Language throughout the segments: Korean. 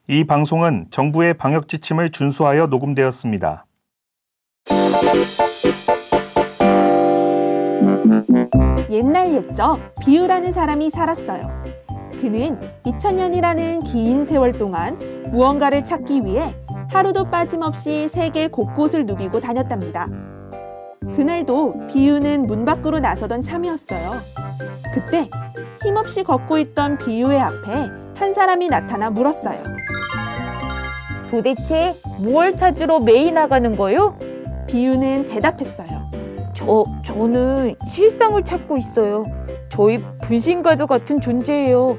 이 방송은 정부의 방역 지침을 준수하여 녹음되었습니다. 옛날 옛적 비유라는 사람이 살았어요. 그는 2000년이라는 긴 세월 동안 무언가를 찾기 위해 하루도 빠짐없이 세계 곳곳을 누비고 다녔답니다. 그날도 비유는 문 밖으로 나서던 참이었어요. 그때 힘없이 걷고 있던 비유의 앞에 한 사람이 나타나 물었어요. 도대체 무얼 찾으러 매일 나가는 거요? 비유는 대답했어요. 저는 실상을 찾고 있어요. 저희 분신과도 같은 존재예요.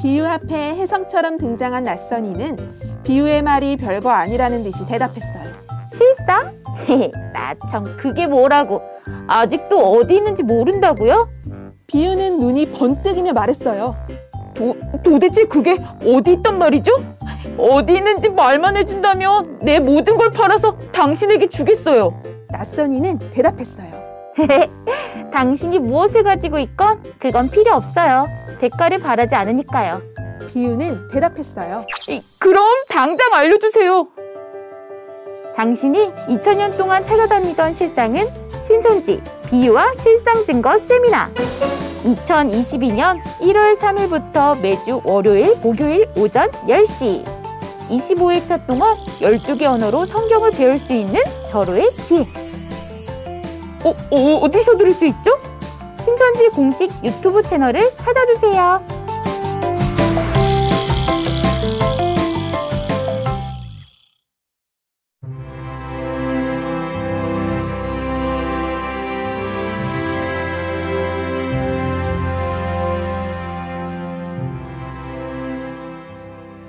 비유 앞에 혜성처럼 등장한 낯선이는 비유의 말이 별거 아니라는 듯이 대답했어요. 실상? 나 참 그게 뭐라고. 아직도 어디 있는지 모른다고요? 비유는 눈이 번뜩이며 말했어요. 도대체 그게 어디 있단 말이죠? 어디 있는지 말만 해준다면 내 모든 걸 팔아서 당신에게 주겠어요. 낯선이는 대답했어요. 당신이 무엇을 가지고 있건 그건 필요 없어요. 대가를 바라지 않으니까요. 비유는 대답했어요. 그럼 당장 알려주세요. 당신이 2000년 동안 찾아다니던 실상은 신천지 비유와 실상 증거 세미나. 2022년 1월 3일부터 매주 월요일, 목요일 오전 10시 25일차 동안 12개 언어로 성경을 배울 수 있는 절호의 기회. 어디서 들을 수 있죠? 신천지 공식 유튜브 채널을 찾아주세요.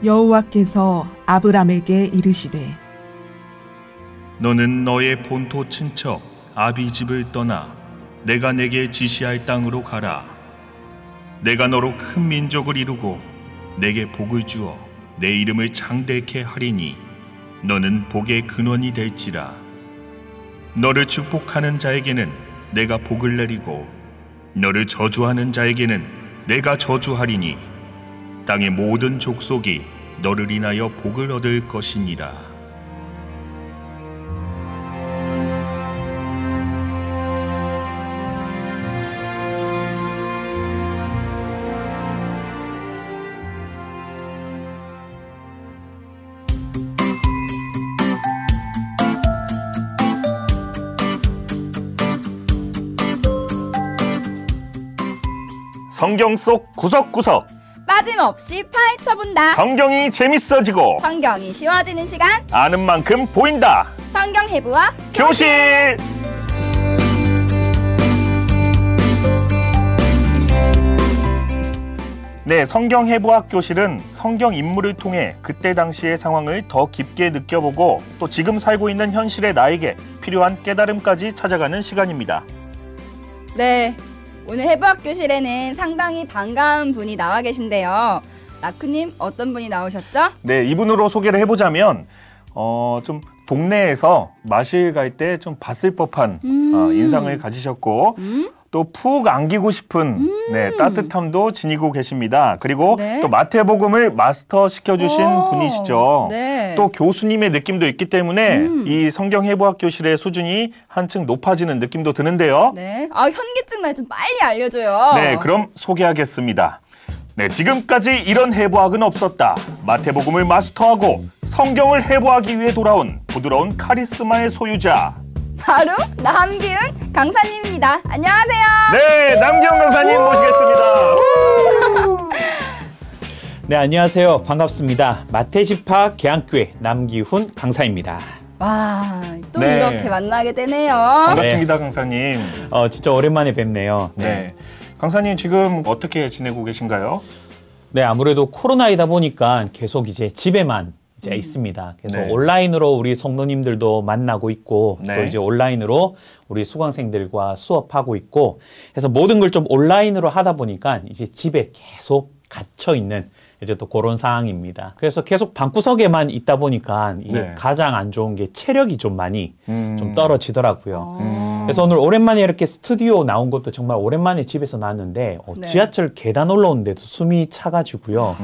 여호와께서 아브람에게 이르시되 너는 너의 본토 친척 아비 집을 떠나 내가 내게 지시할 땅으로 가라. 내가 너로 큰 민족을 이루고 내게 복을 주어 내 이름을 장대케 하리니 너는 복의 근원이 될지라. 너를 축복하는 자에게는 내가 복을 내리고 너를 저주하는 자에게는 내가 저주하리니 땅의 모든 족속이 너를 인하여 복을 얻을 것이니라. 성경 속 구석구석 빠짐없이 파헤쳐본다. 성경이 재밌어지고 성경이 쉬워지는 시간. 아는 만큼 보인다. 성경 해부와 교실. 네, 성경 해부학 교실은 성경 인물을 통해 그때 당시의 상황을 더 깊게 느껴보고 또 지금 살고 있는 현실의 나에게 필요한 깨달음까지 찾아가는 시간입니다. 네, 오늘 해부학 교실에는 상당히 반가운 분이 나와 계신데요. 라크님, 어떤 분이 나오셨죠? 네, 이분으로 소개를 해보자면 좀 동네에서 마실 갈 때 좀 봤을 법한 인상을 가지셨고 또 푹 안기고 싶은 네, 따뜻함도 지니고 계십니다. 그리고 네. 또 마태복음을 마스터 시켜주신 분이시죠. 네. 또 교수님의 느낌도 있기 때문에 이 성경해부학 교실의 수준이 한층 높아지는 느낌도 드는데요. 네. 현기증 날 좀 빨리 알려줘요. 네, 그럼 소개하겠습니다. 네, 지금까지 이런 해부학은 없었다. 마태복음을 마스터하고 성경을 해부하기 위해 돌아온 부드러운 카리스마의 소유자. 바로 남기훈 강사님입니다. 안녕하세요. 네, 남기훈 강사님 모시겠습니다. 네, 안녕하세요. 반갑습니다. 마태지파 개항교회 남기훈 강사입니다. 와, 또 네. 이렇게 만나게 되네요. 반갑습니다, 네. 강사님. 진짜 오랜만에 뵙네요. 네. 강사님 지금 어떻게 지내고 계신가요? 네, 아무래도 코로나이다 보니까 계속 이제 집에만 이제 있습니다. 그래서 네. 온라인으로 우리 성도님들도 만나고 있고 네. 또 이제 온라인으로 우리 수강생들과 수업하고 있고 해서 모든 걸 좀 온라인으로 하다 보니까 이제 집에 계속 갇혀 있는 이제 또 그런 상황입니다. 그래서 계속 방구석에만 있다 보니까 이게 네. 가장 안 좋은 게 체력이 좀 많이 좀 떨어지더라고요. 그래서 오늘 오랜만에 이렇게 스튜디오 나온 것도 정말 오랜만에 집에서 나왔는데 네. 지하철 계단 올라오는데도 숨이 차가지고요.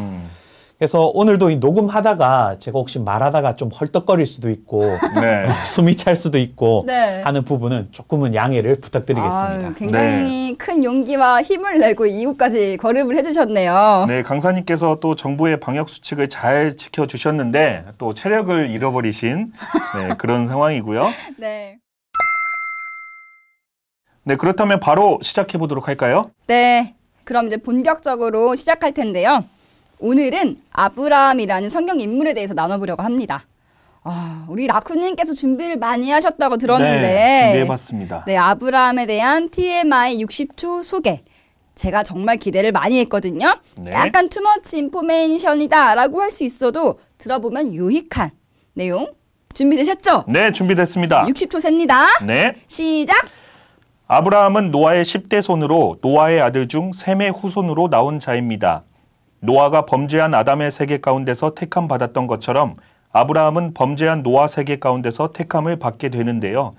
그래서 오늘도 이 녹음하다가 제가 혹시 말하다가 좀 헐떡거릴 수도 있고 네. 숨이 찰 수도 있고 네. 하는 부분은 조금은 양해를 부탁드리겠습니다. 아유, 굉장히 큰 용기와 힘을 내고 이곳까지 걸음을 해주셨네요. 네, 강사님께서 또 정부의 방역 수칙을 잘 지켜주셨는데 또 체력을 잃어버리신 네, 그런 상황이고요. 네. 네, 그렇다면 바로 시작해 보도록 할까요? 네. 그럼 이제 본격적으로 시작할 텐데요. 오늘은 아브라함이라는 성경 인물에 대해서 나눠보려고 합니다. 우리 라쿠님께서 준비를 많이 하셨다고 들었는데 네, 준비해봤습니다. 네, 아브라함에 대한 TMI 60초 소개. 제가 정말 기대를 많이 했거든요. 네. 약간 투머치 인포메이션이다 라고 할 수 있어도 들어보면 유익한 내용 준비되셨죠? 네, 준비됐습니다. 60초 셉니다. 네. 시작! 아브라함은 노아의 10대 손으로 노아의 아들 중 셈의 후손으로 나온 자입니다. 노아가 범죄한 아담의 세계 가운데서 택함 받았던 것처럼 아브라함은 범죄한 노아 세계 가운데서 택함을 받게 되는데요.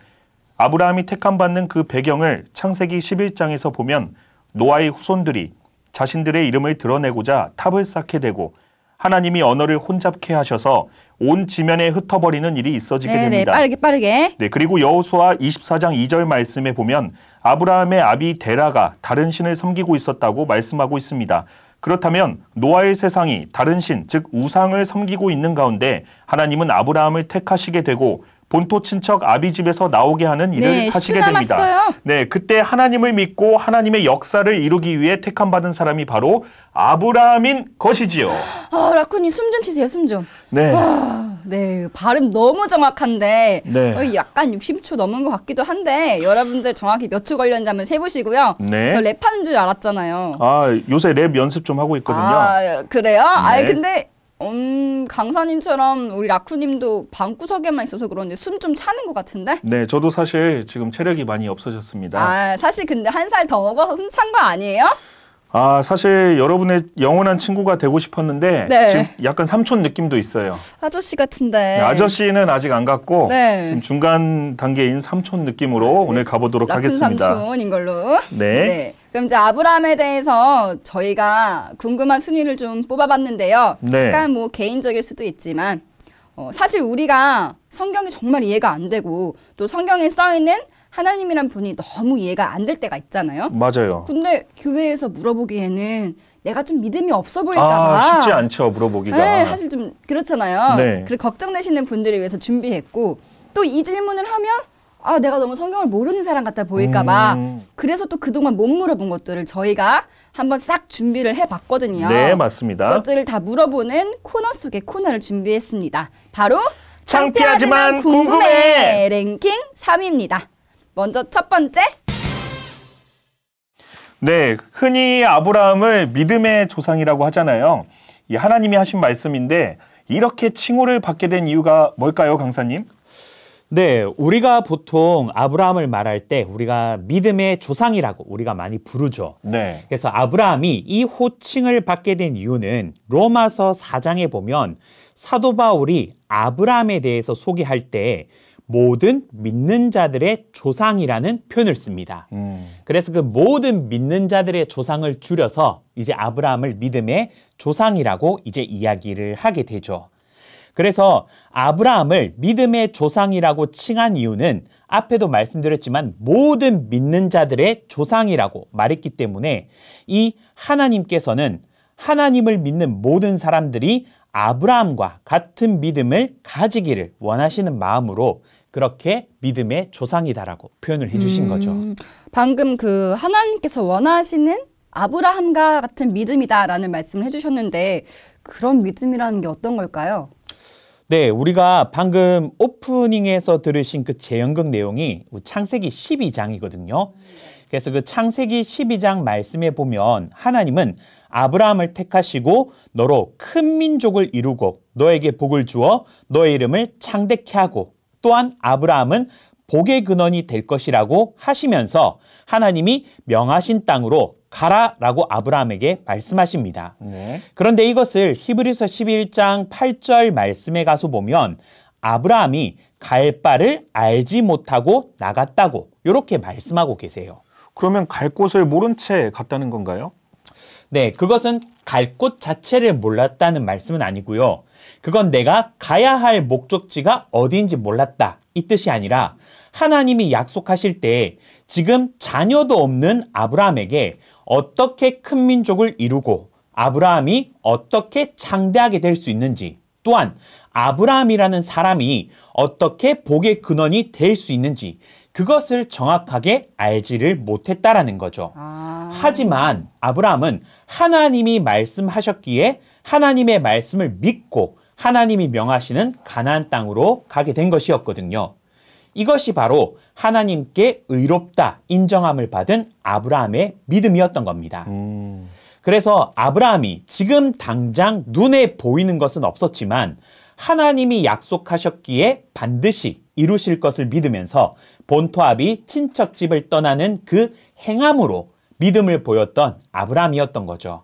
아브라함이 택함 받는 그 배경을 창세기 11장에서 보면 노아의 후손들이 자신들의 이름을 드러내고자 탑을 쌓게 되고 하나님이 언어를 혼잡케 하셔서 온 지면에 흩어버리는 일이 있어지게 됩니다. 빠르게. 네, 그리고 여호수아 24장 2절 말씀에 보면 아브라함의 아비 데라가 다른 신을 섬기고 있었다고 말씀하고 있습니다. 그렇다면 노아의 세상이 다른 신, 즉 우상을 섬기고 있는 가운데 하나님은 아브라함을 택하시게 되고 본토 친척 아비 집에서 나오게 하는 일을 하시게 됩니다. 남았어요. 네, 그때 하나님을 믿고 하나님의 역사를 이루기 위해 택함 받은 사람이 바로 아브라함인 것이지요. 라쿠님 숨 좀 쉬세요, 숨 좀. 네. 네, 발음 너무 정확한데 네. 약간 60초 넘은 것 같기도 한데 여러분들 정확히 몇 초 걸렸는지 한번 세보시고요. 네. 저 랩하는 줄 알았잖아요. 요새 랩 연습 좀 하고 있거든요. 그래요? 네. 근데 강사님처럼 우리 라쿠님도 방구석에만 있어서 그런지 숨 좀 차는 것 같은데? 네, 저도 사실 지금 체력이 많이 없어졌습니다. 사실 근데 한 살 더 먹어서 숨 찬 거 아니에요? 사실 여러분의 영원한 친구가 되고 싶었는데 네. 지금 약간 삼촌 느낌도 있어요. 아저씨 같은데. 네, 아저씨는 아직 안 갔고 네. 지금 중간 단계인 삼촌 느낌으로 오늘 가보도록 하겠습니다. 라쿤 삼촌인 걸로. 네. 그럼 이제 아브라함에 대해서 저희가 궁금한 순위를 좀 뽑아봤는데요. 네. 약간 뭐 개인적일 수도 있지만 사실 우리가 성경이 정말 이해가 안 되고 또 성경에 써있는 하나님이란 분이 너무 이해가 안 될 때가 있잖아요. 맞아요. 근데 교회에서 물어보기에는 내가 좀 믿음이 없어 보일까 봐. 쉽지 않죠, 물어보기가. 네, 사실 좀 그렇잖아요. 네. 그래서 걱정되시는 분들을 위해서 준비했고 또 이 질문을 하면 내가 너무 성경을 모르는 사람 같아 보일까 봐. 그래서 또 그동안 못 물어본 것들을 저희가 한번 싹 준비를 해봤거든요. 네, 맞습니다. 그것들을 다 물어보는 코너 속의 코너를 준비했습니다. 바로 창피하지만 궁금해! 랭킹 3위입니다. 먼저 첫 번째. 네, 흔히 아브라함을 믿음의 조상이라고 하잖아요. 이 하나님이 하신 말씀인데 이렇게 칭호를 받게 된 이유가 뭘까요, 강사님? 네, 우리가 보통 아브라함을 말할 때 우리가 믿음의 조상이라고 우리가 많이 부르죠. 네. 그래서 아브라함이 이 호칭을 받게 된 이유는 로마서 4장에 보면 사도 바울이 아브라함에 대해서 소개할 때 모든 믿는 자들의 조상이라는 표현을 씁니다. 그래서 그 모든 믿는 자들의 조상을 줄여서 이제 아브라함을 믿음의 조상이라고 이제 이야기를 하게 되죠. 그래서 아브라함을 믿음의 조상이라고 칭한 이유는 앞에도 말씀드렸지만 모든 믿는 자들의 조상이라고 말했기 때문에 이 하나님께서는 하나님을 믿는 모든 사람들이 아브라함과 같은 믿음을 가지기를 원하시는 마음으로 그렇게 믿음의 조상이다라고 표현을 해주신 거죠. 방금 그 하나님께서 원하시는 아브라함과 같은 믿음이다라는 말씀을 해주셨는데 그런 믿음이라는 게 어떤 걸까요? 네, 우리가 방금 오프닝에서 들으신 그 재연극 내용이 창세기 12장이거든요. 그래서 그 창세기 12장 말씀에 보면 하나님은 아브라함을 택하시고 너로 큰 민족을 이루고 너에게 복을 주어 너의 이름을 창대케 하고 또한 아브라함은 복의 근원이 될 것이라고 하시면서 하나님이 명하신 땅으로 가라라고 아브라함에게 말씀하십니다. 네. 그런데 이것을 히브리서 11장 8절 말씀에 가서 보면 아브라함이 갈 바를 알지 못하고 나갔다고 이렇게 말씀하고 계세요. 그러면 갈 곳을 모른 채 갔다는 건가요? 네, 그것은 갈 곳 자체를 몰랐다는 말씀은 아니고요. 그건 내가 가야 할 목적지가 어디인지 몰랐다 이 뜻이 아니라 하나님이 약속하실 때 지금 자녀도 없는 아브라함에게 어떻게 큰 민족을 이루고 아브라함이 어떻게 창대하게 될 수 있는지, 또한 아브라함이라는 사람이 어떻게 복의 근원이 될 수 있는지 그것을 정확하게 알지를 못했다라는 거죠. 하지만 아브라함은 하나님이 말씀하셨기에 하나님의 말씀을 믿고 하나님이 명하시는 가나안 땅으로 가게 된 것이었거든요. 이것이 바로 하나님께 의롭다 인정함을 받은 아브라함의 믿음이었던 겁니다. 그래서 아브라함이 지금 당장 눈에 보이는 것은 없었지만 하나님이 약속하셨기에 반드시 이루실 것을 믿으면서 본토압이 친척집을 떠나는 그 행함으로 믿음을 보였던 아브라함이었던 거죠.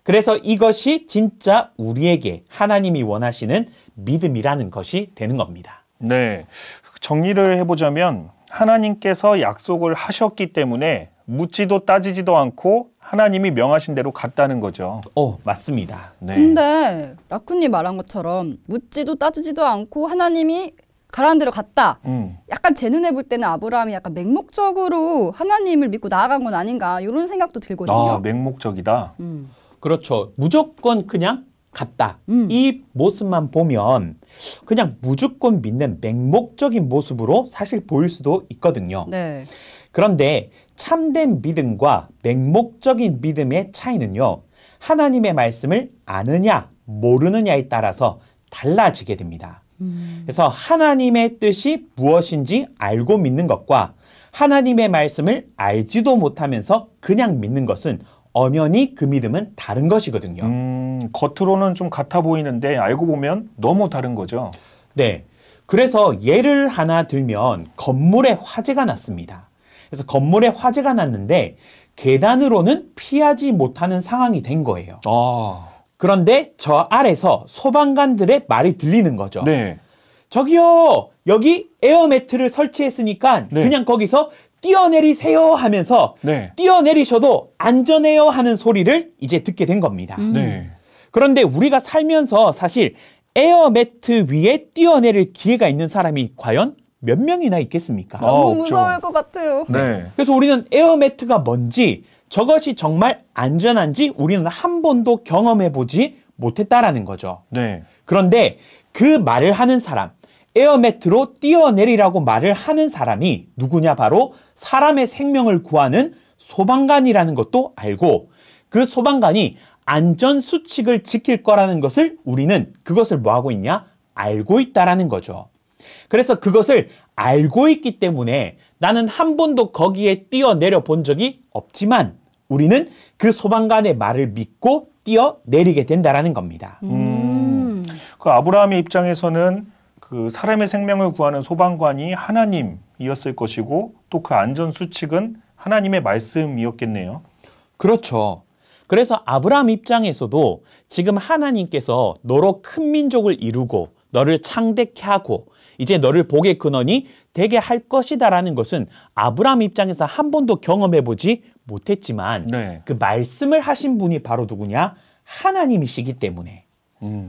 그래서 이것이 진짜 우리에게 하나님이 원하시는 믿음이라는 것이 되는 겁니다. 네, 정리를 해보자면 하나님께서 약속을 하셨기 때문에 묻지도 따지지도 않고 하나님이 명하신 대로 갔다는 거죠. 맞습니다. 네. 근데 라쿤님 말한 것처럼 묻지도 따지지도 않고 하나님이 가라는 대로 갔다. 약간 제 눈에 볼 때는 아브라함이 약간 맹목적으로 하나님을 믿고 나아간 건 아닌가 이런 생각도 들거든요. 맹목적이다. 그렇죠. 무조건 그냥 갔다. 이 모습만 보면 그냥 무조건 믿는 맹목적인 모습으로 사실 보일 수도 있거든요. 네. 그런데 참된 믿음과 맹목적인 믿음의 차이는요. 하나님의 말씀을 아느냐 모르느냐에 따라서 달라지게 됩니다. 그래서 하나님의 뜻이 무엇인지 알고 믿는 것과 하나님의 말씀을 알지도 못하면서 그냥 믿는 것은 엄연히 그 믿음은 다른 것이거든요. 겉으로는 좀 같아 보이는데 알고 보면 너무 다른 거죠. 네. 그래서 예를 하나 들면 건물에 화재가 났습니다. 그래서 건물에 화재가 났는데 계단으로는 피하지 못하는 상황이 된 거예요. 그런데 저 아래서 소방관들의 말이 들리는 거죠. 네. 저기요, 여기 에어매트를 설치했으니까 네. 그냥 거기서 뛰어내리세요 하면서 네. 뛰어내리셔도 안전해요 하는 소리를 이제 듣게 된 겁니다. 네. 그런데 우리가 살면서 사실 에어매트 위에 뛰어내릴 기회가 있는 사람이 과연 몇 명이나 있겠습니까? 너무 없죠. 무서울 것 같아요. 네. 그래서 우리는 에어매트가 뭔지 저것이 정말 안전한지 우리는 한 번도 경험해보지 못했다라는 거죠. 네. 그런데 그 말을 하는 사람, 에어매트로 뛰어내리라고 말을 하는 사람이 누구냐? 바로 사람의 생명을 구하는 소방관이라는 것도 알고 그 소방관이 안전수칙을 지킬 거라는 것을 우리는 그것을 뭐하고 있냐? 알고 있다라는 거죠. 그래서 그것을 알고 있기 때문에 나는 한 번도 거기에 뛰어내려 본 적이 없지만 우리는 그 소방관의 말을 믿고 뛰어내리게 된다라는 겁니다. 그 아브라함의 입장에서는 그 사람의 생명을 구하는 소방관이 하나님이었을 것이고 또 그 안전 수칙은 하나님의 말씀이었겠네요. 그렇죠. 그래서 아브라함 입장에서도 지금 하나님께서 너로 큰 민족을 이루고 너를 창대케 하고 이제 너를 복의 근원이 되게 할 것이다라는 것은 아브라함 입장에서 한 번도 경험해보지 못했지만 네. 그 말씀을 하신 분이 바로 누구냐? 하나님이시기 때문에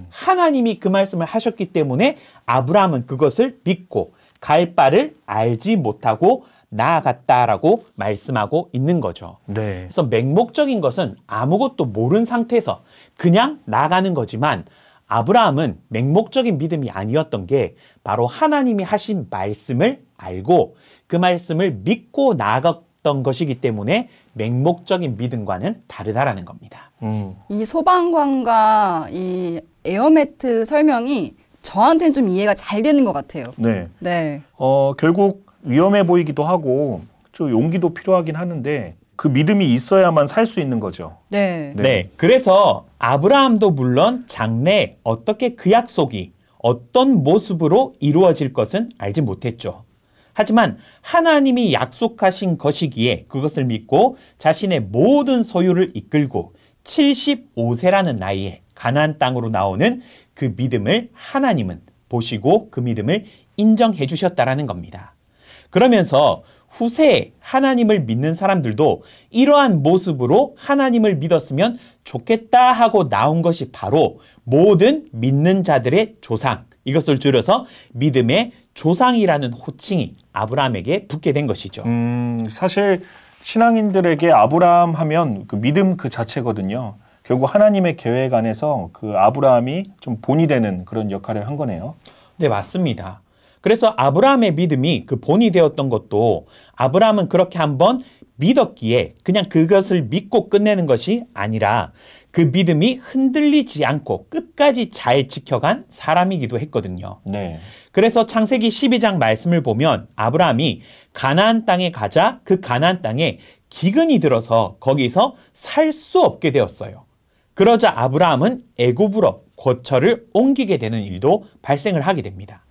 하나님이 그 말씀을 하셨기 때문에 아브라함은 그것을 믿고 갈 바를 알지 못하고 나아갔다라고 말씀하고 있는 거죠. 네. 그래서 맹목적인 것은 아무것도 모른 상태에서 그냥 나가는 거지만 아브라함은 맹목적인 믿음이 아니었던 게 바로 하나님이 하신 말씀을 알고 그 말씀을 믿고 나아갔던 것이기 때문에 맹목적인 믿음과는 다르다라는 겁니다. 이 소방관과 이 에어매트 설명이 저한테는 좀 이해가 잘 되는 것 같아요. 네. 네. 결국 위험해 보이기도 하고 좀 용기도 필요하긴 하는데 그 믿음이 있어야만 살 수 있는 거죠. 네. 네. 그래서 아브라함도 물론 장래에 어떻게 그 약속이 어떤 모습으로 이루어질 것은 알지 못했죠. 하지만 하나님이 약속하신 것이기에 그것을 믿고 자신의 모든 소유를 이끌고 75세라는 나이에 가나안 땅으로 나오는 그 믿음을 하나님은 보시고 그 믿음을 인정해 주셨다라는 겁니다. 그러면서 후세에 하나님을 믿는 사람들도 이러한 모습으로 하나님을 믿었으면 좋겠다 하고 나온 것이 바로 모든 믿는 자들의 조상, 이것을 줄여서 믿음의 조상이라는 호칭이 아브라함에게 붙게 된 것이죠. 사실 신앙인들에게 아브라함 하면 그 믿음 그 자체거든요. 결국 하나님의 계획 안에서 그 아브라함이 좀 본이 되는 그런 역할을 한 거네요. 네, 맞습니다. 그래서 아브라함의 믿음이 그 본이 되었던 것도 아브라함은 그렇게 한번 믿었기에 그냥 그것을 믿고 끝내는 것이 아니라 그 믿음이 흔들리지 않고 끝까지 잘 지켜간 사람이기도 했거든요. 네. 그래서 창세기 12장 말씀을 보면 아브라함이 가나안 땅에 가자 그 가나안 땅에 기근이 들어서 거기서 살 수 없게 되었어요. 그러자 아브라함은 애굽으로 거처를 옮기게 되는 일도 발생을 하게 됩니다.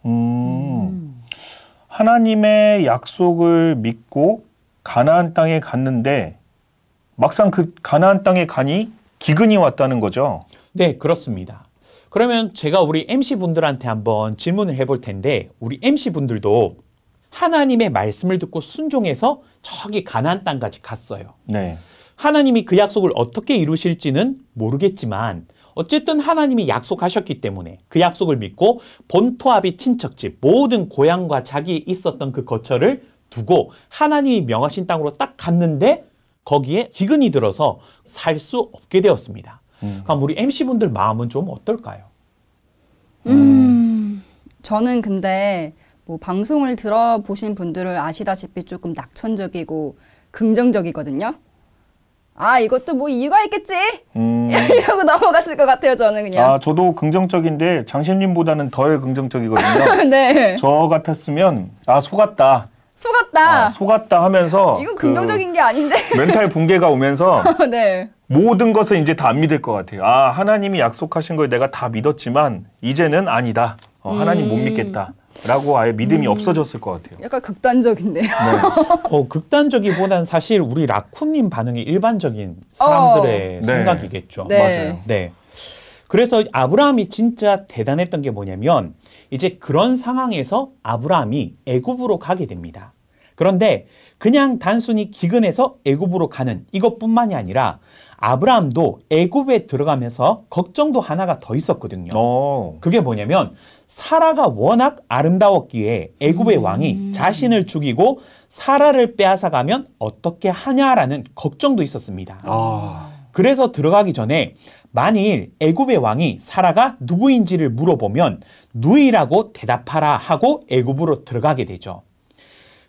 하나님의 약속을 믿고 가나안 땅에 갔는데 막상 그 가나안 땅에 가니 기근이 왔다는 거죠. 네, 그렇습니다. 그러면 제가 우리 MC분들한테 한번 질문을 해볼 텐데 우리 MC분들도 하나님의 말씀을 듣고 순종해서 저기 가나안 땅까지 갔어요. 네. 하나님이 그 약속을 어떻게 이루실지는 모르겠지만 어쨌든 하나님이 약속하셨기 때문에 그 약속을 믿고 본토아비 친척집 모든 고향과 자기 있었던 그 거처를 두고 하나님이 명하신 땅으로 딱 갔는데 거기에 기근이 들어서 살 수 없게 되었습니다. 그럼 우리 MC분들 마음은 좀 어떨까요? 저는 근데 뭐 방송을 들어보신 분들을 아시다시피 조금 낙천적이고 긍정적이거든요. 아, 이것도 뭐 이유가 있겠지? 이러고 넘어갔을 것 같아요, 저는 그냥. 아, 저도 긍정적인데 장신님보다는 덜 긍정적이거든요. 네. 저 같았으면 아, 속았다. 속았다. 속았다 하면서 이건 긍정적인 게 아닌데. 멘탈 붕괴가 오면서 네. 모든 것을 이제 다 안 믿을 것 같아요. 아, 하나님이 약속하신 걸 내가 다 믿었지만 이제는 아니다. 하나님 못 믿겠다. 라고 아예 믿음이 없어졌을 것 같아요. 약간 극단적인데요. 네. 극단적이보다는 사실 우리 라쿤님 반응이 일반적인 사람들의 네. 생각이겠죠. 네. 맞아요. 네. 그래서 아브라함이 진짜 대단했던 게 뭐냐면 이제 그런 상황에서 아브라함이 애굽으로 가게 됩니다. 그런데 그냥 단순히 기근해서 애굽으로 가는 이것뿐만이 아니라 아브라함도 애굽에 들어가면서 걱정도 하나가 더 있었거든요. 그게 뭐냐면 사라가 워낙 아름다웠기에 애굽의 왕이 자신을 죽이고 사라를 빼앗아가면 어떻게 하냐라는 걱정도 있었습니다. 그래서 들어가기 전에 만일 애굽의 왕이 사라가 누구인지를 물어보면 누이라고 대답하라 하고 애굽으로 들어가게 되죠.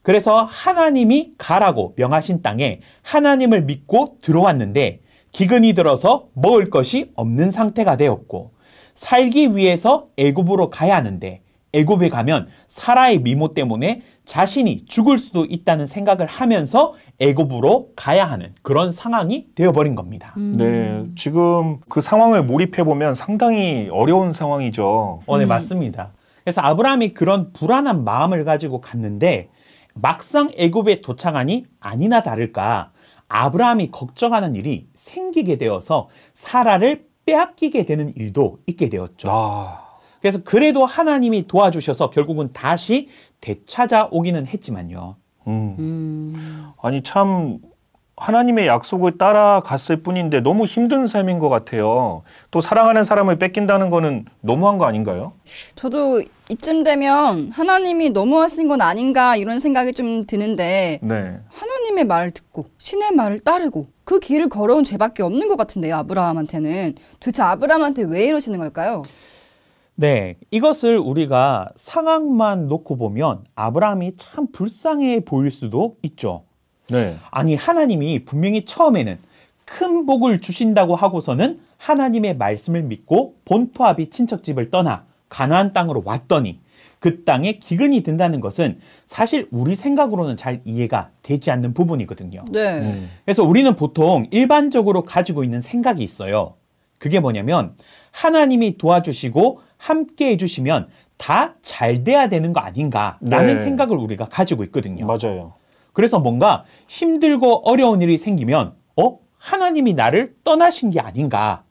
그래서 하나님이 가라고 명하신 땅에 하나님을 믿고 들어왔는데 기근이 들어서 먹을 것이 없는 상태가 되었고 살기 위해서 애굽으로 가야 하는데 애굽에 가면 사라의 미모 때문에 자신이 죽을 수도 있다는 생각을 하면서 애굽으로 가야 하는 그런 상황이 되어버린 겁니다. 네, 지금 그 상황을 몰입해보면 상당히 어려운 상황이죠. 네, 맞습니다. 그래서 아브라함이 그런 불안한 마음을 가지고 갔는데 막상 애굽에 도착하니 아니나 다를까 아브라함이 걱정하는 일이 생기게 되어서 사라를 빼앗기게 되는 일도 있게 되었죠. 그래서 그래도 하나님이 도와주셔서 결국은 다시 되찾아오기는 했지만요. 아니 참 하나님의 약속을 따라갔을 뿐인데 너무 힘든 삶인 것 같아요. 또 사랑하는 사람을 뺏긴다는 거는 너무한 거 아닌가요? 저도 이쯤 되면 하나님이 너무하신 건 아닌가 이런 생각이 좀 드는데 네. 하나님의 말을 듣고 신의 말을 따르고 그 길을 걸어온 죄밖에 없는 것 같은데요. 아브라함한테는. 도대체 아브라함한테 왜 이러시는 걸까요? 네, 이것을 우리가 상황만 놓고 보면 아브라함이 참 불쌍해 보일 수도 있죠. 네. 아니 하나님이 분명히 처음에는 큰 복을 주신다고 하고서는 하나님의 말씀을 믿고 본토아비 친척집을 떠나 가나안 땅으로 왔더니 그 땅에 기근이 든다는 것은 사실 우리 생각으로는 잘 이해가 되지 않는 부분이거든요. 네. 그래서 우리는 보통 일반적으로 가지고 있는 생각이 있어요. 그게 뭐냐면 하나님이 도와주시고 함께 해주시면 다 잘 돼야 되는 거 아닌가라는 생각을 우리가 가지고 있거든요. 맞아요. 그래서 뭔가 힘들고 어려운 일이 생기면 하나님이 나를 떠나신 게 아닌가.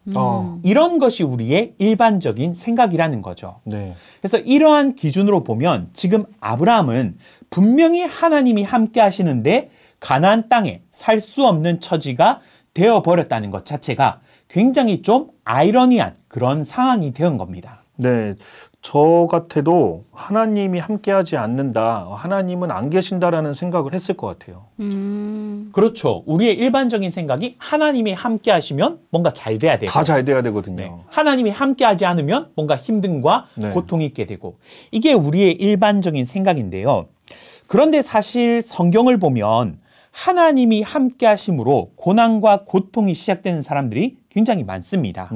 이런 것이 우리의 일반적인 생각이라는 거죠. 네. 그래서 이러한 기준으로 보면 지금 아브라함은 분명히 하나님이 함께 하시는데 가나안 땅에 살 수 없는 처지가 되어버렸다는 것 자체가 굉장히 좀 아이러니한 그런 상황이 된 겁니다. 네. 저 같아도 하나님이 함께하지 않는다, 하나님은 안 계신다라는 생각을 했을 것 같아요. 그렇죠. 우리의 일반적인 생각이 하나님이 함께 하시면 뭔가 잘 돼야 되고 다 잘 돼야 되거든요. 네. 하나님이 함께 하지 않으면 뭔가 힘듦과 네. 고통이 있게 되고 이게 우리의 일반적인 생각인데요. 그런데 사실 성경을 보면 하나님이 함께 하심으로 고난과 고통이 시작되는 사람들이 굉장히 많습니다.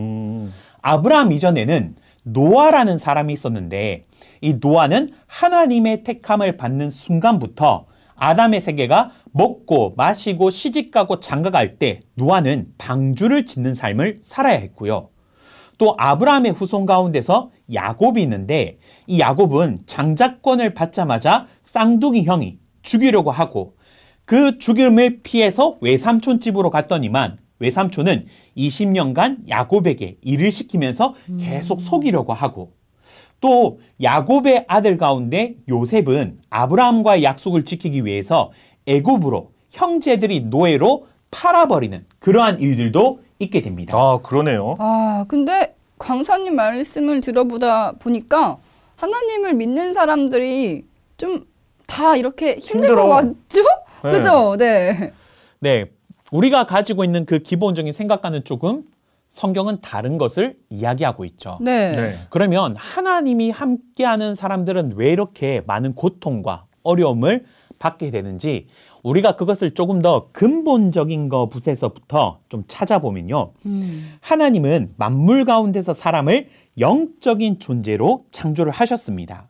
아브라함 이전에는 노아라는 사람이 있었는데 이 노아는 하나님의 택함을 받는 순간부터 아담의 세계가 먹고 마시고 시집가고 장가갈 때 노아는 방주를 짓는 삶을 살아야 했고요. 또 아브라함의 후손 가운데서 야곱이 있는데 이 야곱은 장자권을 받자마자 쌍둥이 형이 죽이려고 하고 그 죽임을 피해서 외삼촌 집으로 갔더니만 외삼촌은 20년간 야곱에게 일을 시키면서 계속 속이려고 하고 또 야곱의 아들 가운데 요셉은 아브라함과의 약속을 지키기 위해서 애굽으로 형제들이 노예로 팔아버리는 그러한 일들도 있게 됩니다. 아, 그러네요. 아, 근데 강사님 말씀을 들어보다 보니까 하나님을 믿는 사람들이 좀 다 이렇게 힘들 것 같죠? 네. 그죠? 네. 네, 우리가 가지고 있는 그 기본적인 생각과는 조금 성경은 다른 것을 이야기하고 있죠. 네. 네. 그러면 하나님이 함께하는 사람들은 왜 이렇게 많은 고통과 어려움을 받게 되는지 우리가 그것을 조금 더 근본적인 것부터서부터 좀 찾아보면요. 하나님은 만물 가운데서 사람을 영적인 존재로 창조를 하셨습니다.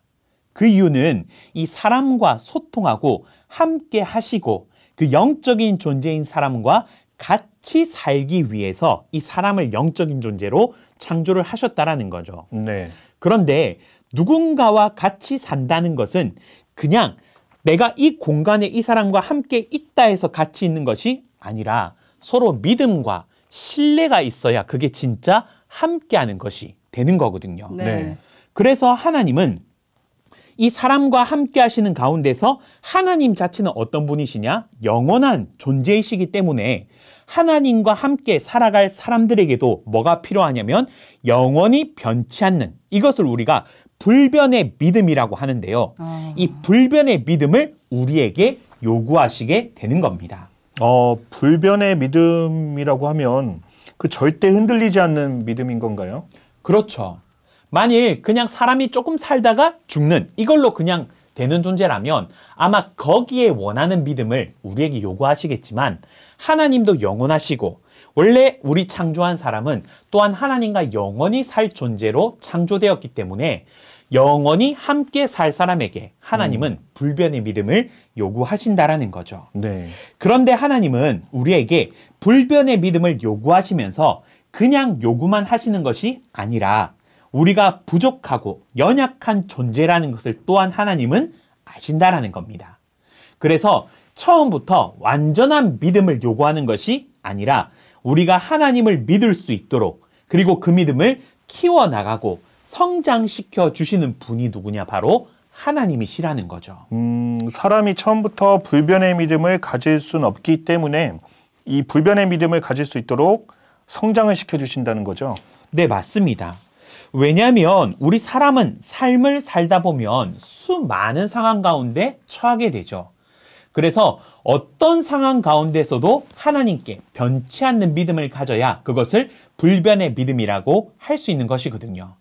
그 이유는 이 사람과 소통하고 함께 하시고 그 영적인 존재인 사람과 같이 살기 위해서 이 사람을 영적인 존재로 창조를 하셨다라는 거죠. 네. 그런데 누군가와 같이 산다는 것은 그냥 내가 이 공간에 이 사람과 함께 있다 해서 같이 있는 것이 아니라 서로 믿음과 신뢰가 있어야 그게 진짜 함께하는 것이 되는 거거든요. 네. 그래서 하나님은 이 사람과 함께 하시는 가운데서 하나님 자체는 어떤 분이시냐? 영원한 존재이시기 때문에 하나님과 함께 살아갈 사람들에게도 뭐가 필요하냐면 영원히 변치 않는 이것을 우리가 불변의 믿음이라고 하는데요. 이 불변의 믿음을 우리에게 요구하시게 되는 겁니다. 불변의 믿음이라고 하면 그 절대 흔들리지 않는 믿음인 건가요? 그렇죠. 만일 그냥 사람이 조금 살다가 죽는 이걸로 그냥 되는 존재라면 아마 거기에 원하는 믿음을 우리에게 요구하시겠지만 하나님도 영원하시고 원래 우리 창조한 사람은 또한 하나님과 영원히 살 존재로 창조되었기 때문에 영원히 함께 살 사람에게 하나님은 불변의 믿음을 요구하신다라는 거죠. 네. 그런데 하나님은 우리에게 불변의 믿음을 요구하시면서 그냥 요구만 하시는 것이 아니라 우리가 부족하고 연약한 존재라는 것을 또한 하나님은 아신다라는 겁니다. 그래서 처음부터 완전한 믿음을 요구하는 것이 아니라 우리가 하나님을 믿을 수 있도록 그리고 그 믿음을 키워나가고 성장시켜 주시는 분이 누구냐? 바로 하나님이시라는 거죠. 사람이 처음부터 불변의 믿음을 가질 수는 없기 때문에 이 불변의 믿음을 가질 수 있도록 성장을 시켜주신다는 거죠. 네, 맞습니다. 왜냐하면 우리 사람은 삶을 살다 보면 수많은 상황 가운데 처하게 되죠. 그래서 어떤 상황 가운데서도 하나님께 변치 않는 믿음을 가져야 그것을 불변의 믿음이라고 할 수 있는 것이거든요.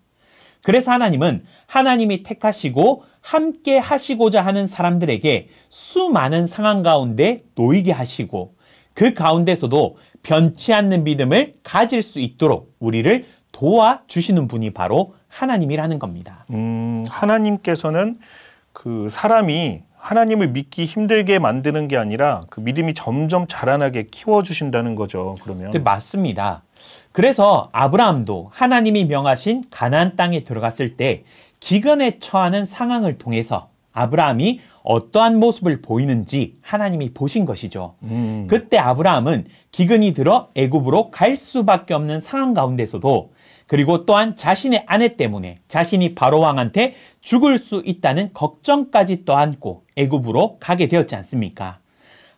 그래서 하나님은 하나님이 택하시고 함께 하시고자 하는 사람들에게 수많은 상황 가운데 놓이게 하시고 그 가운데서도 변치 않는 믿음을 가질 수 있도록 우리를 도와주시는 분이 바로 하나님이라는 겁니다. 하나님께서는 그 사람이 하나님을 믿기 힘들게 만드는 게 아니라 그 믿음이 점점 자라나게 키워주신다는 거죠. 그러면. 네, 맞습니다. 그래서 아브라함도 하나님이 명하신 가나안 땅에 들어갔을 때 기근에 처하는 상황을 통해서 아브라함이 어떠한 모습을 보이는지 하나님이 보신 것이죠. 그때 아브라함은 기근이 들어 애굽으로 갈 수밖에 없는 상황 가운데서도 그리고 또한 자신의 아내 때문에 자신이 바로 왕한테 죽을 수 있다는 걱정까지 떠안고 애굽으로 가게 되었지 않습니까?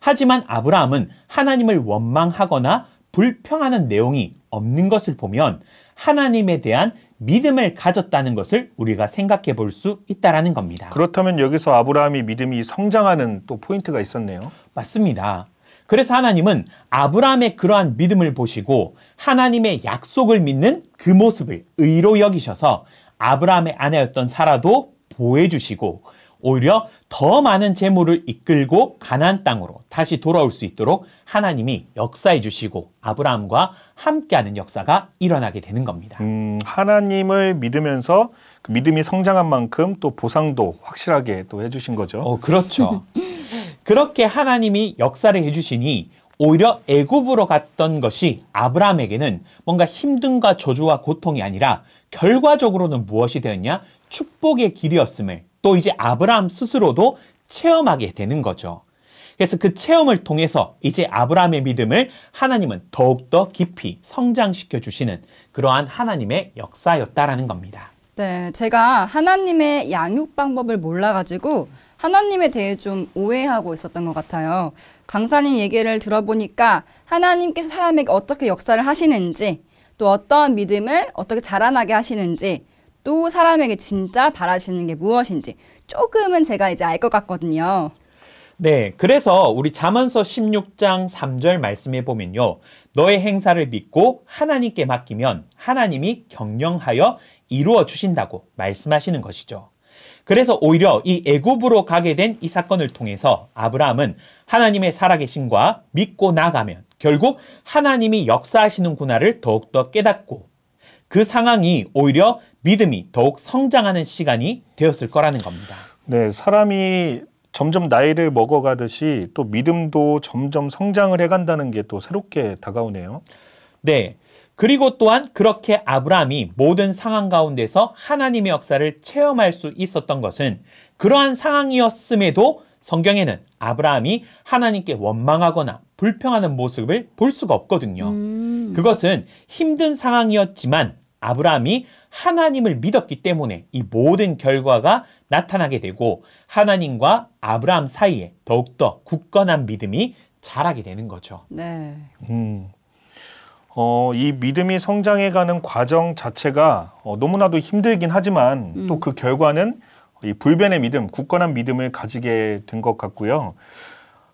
하지만 아브라함은 하나님을 원망하거나 불평하는 내용이 없는 것을 보면 하나님에 대한 믿음을 가졌다는 것을 우리가 생각해 볼 수 있다는 겁니다. 그렇다면 여기서 아브라함이 믿음이 성장하는 또 포인트가 있었네요. 맞습니다. 그래서 하나님은 아브라함의 그러한 믿음을 보시고 하나님의 약속을 믿는 그 모습을 의로 여기셔서 아브라함의 아내였던 사라도 보호해 주시고 오히려 더 많은 재물을 이끌고 가나안 땅으로 다시 돌아올 수 있도록 하나님이 역사해 주시고 아브라함과 함께하는 역사가 일어나게 되는 겁니다. 하나님을 믿으면서 그 믿음이 성장한 만큼 또 보상도 확실하게 또 해주신 거죠. 그렇죠. 그렇게 하나님이 역사를 해주시니 오히려 애굽으로 갔던 것이 아브라함에게는 뭔가 힘듦과 저주와 고통이 아니라 결과적으로는 무엇이 되었냐? 축복의 길이었음을 또 이제 아브라함 스스로도 체험하게 되는 거죠. 그래서 그 체험을 통해서 이제 아브라함의 믿음을 하나님은 더욱더 깊이 성장시켜 주시는 그러한 하나님의 역사였다라는 겁니다. 네, 제가 하나님의 양육 방법을 몰라가지고 하나님에 대해 좀 오해하고 있었던 것 같아요. 강사님 얘기를 들어보니까 하나님께서 사람에게 어떻게 역사를 하시는지 또 어떠한 믿음을 어떻게 자라나게 하시는지 또 사람에게 진짜 바라시는 게 무엇인지 조금은 제가 이제 알 것 같거든요. 네, 그래서 우리 잠언서 16장 3절 말씀해 보면요. 너의 행사를 믿고 하나님께 맡기면 하나님이 경영하여 이루어 주신다고 말씀하시는 것이죠. 그래서 오히려 이 애굽으로 가게 된 이 사건을 통해서 아브라함은 하나님의 살아계심과 믿고 나가면 결국 하나님이 역사하시는구나를 더욱더 깨닫고 그 상황이 오히려 믿음이 더욱 성장하는 시간이 되었을 거라는 겁니다. 네, 사람이 점점 나이를 먹어가듯이 또 믿음도 점점 성장을 해간다는 게 또 새롭게 다가오네요. 네. 그리고 또한 그렇게 아브라함이 모든 상황 가운데서 하나님의 역사를 체험할 수 있었던 것은 그러한 상황이었음에도 성경에는 아브라함이 하나님께 원망하거나 불평하는 모습을 볼 수가 없거든요. 그것은 힘든 상황이었지만 아브라함이 하나님을 믿었기 때문에 이 모든 결과가 나타나게 되고 하나님과 아브라함 사이에 더욱더 굳건한 믿음이 자라게 되는 거죠. 네. 이 믿음이 성장해가는 과정 자체가 너무나도 힘들긴 하지만 또 그 결과는 이 불변의 믿음, 굳건한 믿음을 가지게 된 것 같고요.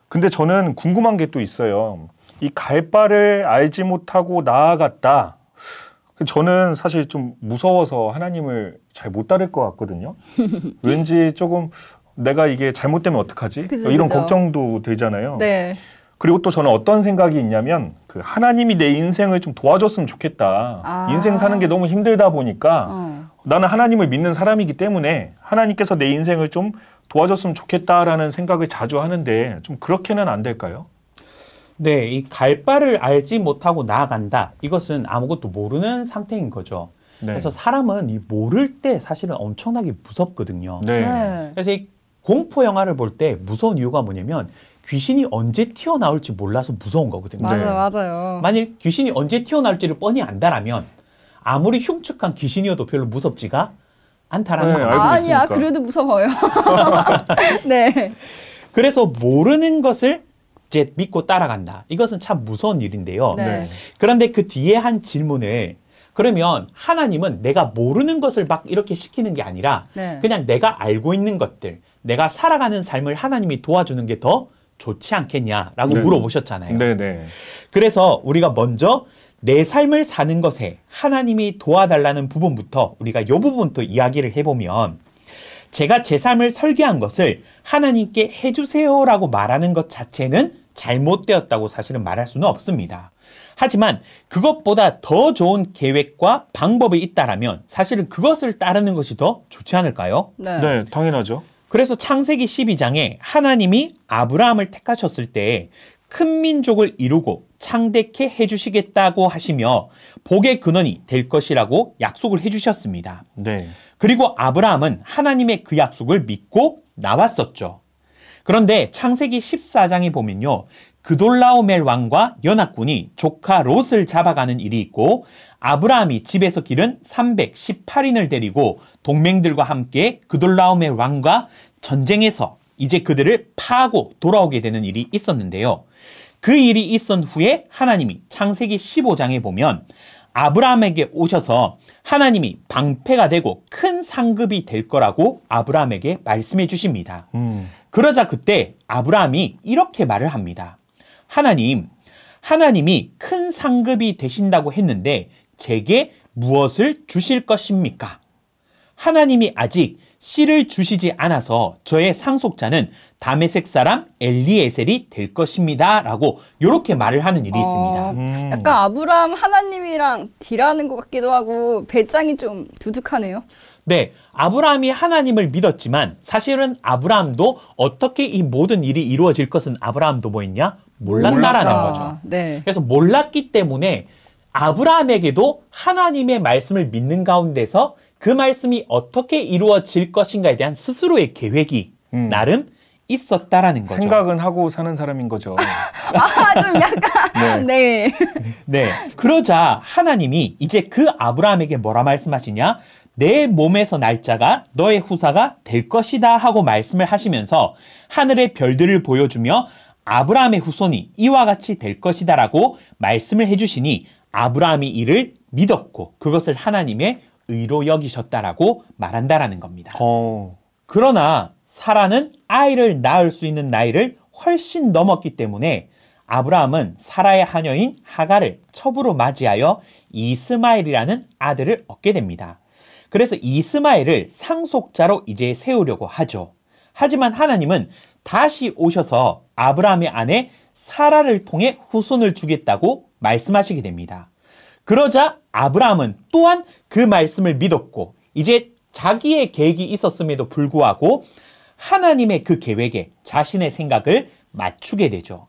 근데 저는 궁금한 게 또 있어요. 이 갈 바를 알지 못하고 나아갔다. 저는 사실 좀 무서워서 하나님을 잘 못 따를 것 같거든요. 왠지 조금 내가 이게 잘못되면 어떡하지? 그죠, 이런 그죠. 걱정도 들잖아요. 네. 그리고 또 저는 어떤 생각이 있냐면 그 하나님이 내 인생을 좀 도와줬으면 좋겠다. 인생 사는 게 너무 힘들다 보니까 나는 하나님을 믿는 사람이기 때문에 하나님께서 내 인생을 좀 도와줬으면 좋겠다라는 생각을 자주 하는데 좀 그렇게는 안 될까요? 네, 이 갈 바를 알지 못하고 나아간다. 이것은 아무것도 모르는 상태인 거죠. 네. 그래서 사람은 이 모를 때 사실은 엄청나게 무섭거든요. 네. 네. 그래서 이 공포 영화를 볼 때 무서운 이유가 뭐냐면 귀신이 언제 튀어나올지 몰라서 무서운 거거든요. 맞아요. 만일 귀신이 언제 튀어나올지를 뻔히 안다라면 아무리 흉측한 귀신이어도 별로 무섭지가 않다라는 네, 겁니다. 알고 아니야, 있으니까. 그래도 무서워요. 네. 그래서 모르는 것을 이제 믿고 따라간다. 이것은 참 무서운 일인데요. 네. 그런데 그 뒤에 한 질문을 그러면 하나님은 내가 모르는 것을 막 이렇게 시키는 게 아니라 네. 그냥 내가 알고 있는 것들, 내가 살아가는 삶을 하나님이 도와주는 게 더 좋지 않겠냐라고 네. 물어보셨잖아요. 네네. 그래서 우리가 먼저 내 삶을 사는 것에 하나님이 도와달라는 부분부터 우리가 이 부분부터 이야기를 해보면 제가 제 삶을 설계한 것을 하나님께 해주세요라고 말하는 것 자체는 잘못되었다고 사실은 말할 수는 없습니다. 하지만 그것보다 더 좋은 계획과 방법이 있다라면 사실은 그것을 따르는 것이 더 좋지 않을까요? 네. 네, 당연하죠. 그래서 창세기 12장에 하나님이 아브라함을 택하셨을 때 큰 민족을 이루고 창대케 해주시겠다고 하시며 복의 근원이 될 것이라고 약속을 해주셨습니다. 네. 그리고 아브라함은 하나님의 그 약속을 믿고 나왔었죠. 그런데 창세기 14장에 보면요. 그돌라오멜 왕과 연합군이 조카 롯을 잡아가는 일이 있고 아브라함이 집에서 기른 318인을 데리고 동맹들과 함께 그돌라오멜 왕과 전쟁에서 이제 그들을 파하고 돌아오게 되는 일이 있었는데요. 그 일이 있은 후에 하나님이 창세기 15장에 보면 아브라함에게 오셔서 하나님이 방패가 되고 큰 상급이 될 거라고 아브라함에게 말씀해 주십니다. 그러자 그때 아브라함이 이렇게 말을 합니다. 하나님이 큰 상급이 되신다고 했는데 제게 무엇을 주실 것입니까? 하나님이 아직 씨를 주시지 않아서 저의 상속자는 다메섹 사람 엘리에셀이 될 것입니다. 라고 이렇게 말을 하는 일이 있습니다. 약간 아브라함 하나님이랑 딜하는 것 같기도 하고 배짱이 좀 두둑하네요. 네, 아브라함이 하나님을 믿었지만 사실은 아브라함도 어떻게 이 모든 일이 이루어질 것은 아브라함도 뭐였냐? 몰랐다라는 거죠. 네. 그래서 몰랐기 때문에 아브라함에게도 하나님의 말씀을 믿는 가운데서 그 말씀이 어떻게 이루어질 것인가에 대한 스스로의 계획이 나름 있었다라는 거죠. 생각은 하고 사는 사람인 거죠. 좀 약간 네. 네. 그러자 하나님이 이제 그 아브라함에게 뭐라 말씀하시냐? 내 몸에서 날짜가 너의 후사가 될 것이다 하고 말씀을 하시면서 하늘의 별들을 보여주며 아브라함의 후손이 이와 같이 될 것이다 라고 말씀을 해주시니 아브라함이 이를 믿었고 그것을 하나님의 의로 여기셨다라고 말한다라는 겁니다. 그러나 사라는 아이를 낳을 수 있는 나이를 훨씬 넘었기 때문에 아브라함은 사라의 하녀인 하갈을 첩으로 맞이하여 이스마엘이라는 아들을 얻게 됩니다. 그래서 이스마엘을 상속자로 이제 세우려고 하죠. 하지만 하나님은 다시 오셔서 아브라함의 아내 사라를 통해 후손을 주겠다고 말씀하시게 됩니다. 그러자 아브라함은 또한 그 말씀을 믿었고 이제 자기의 계획이 있었음에도 불구하고 하나님의 그 계획에 자신의 생각을 맞추게 되죠.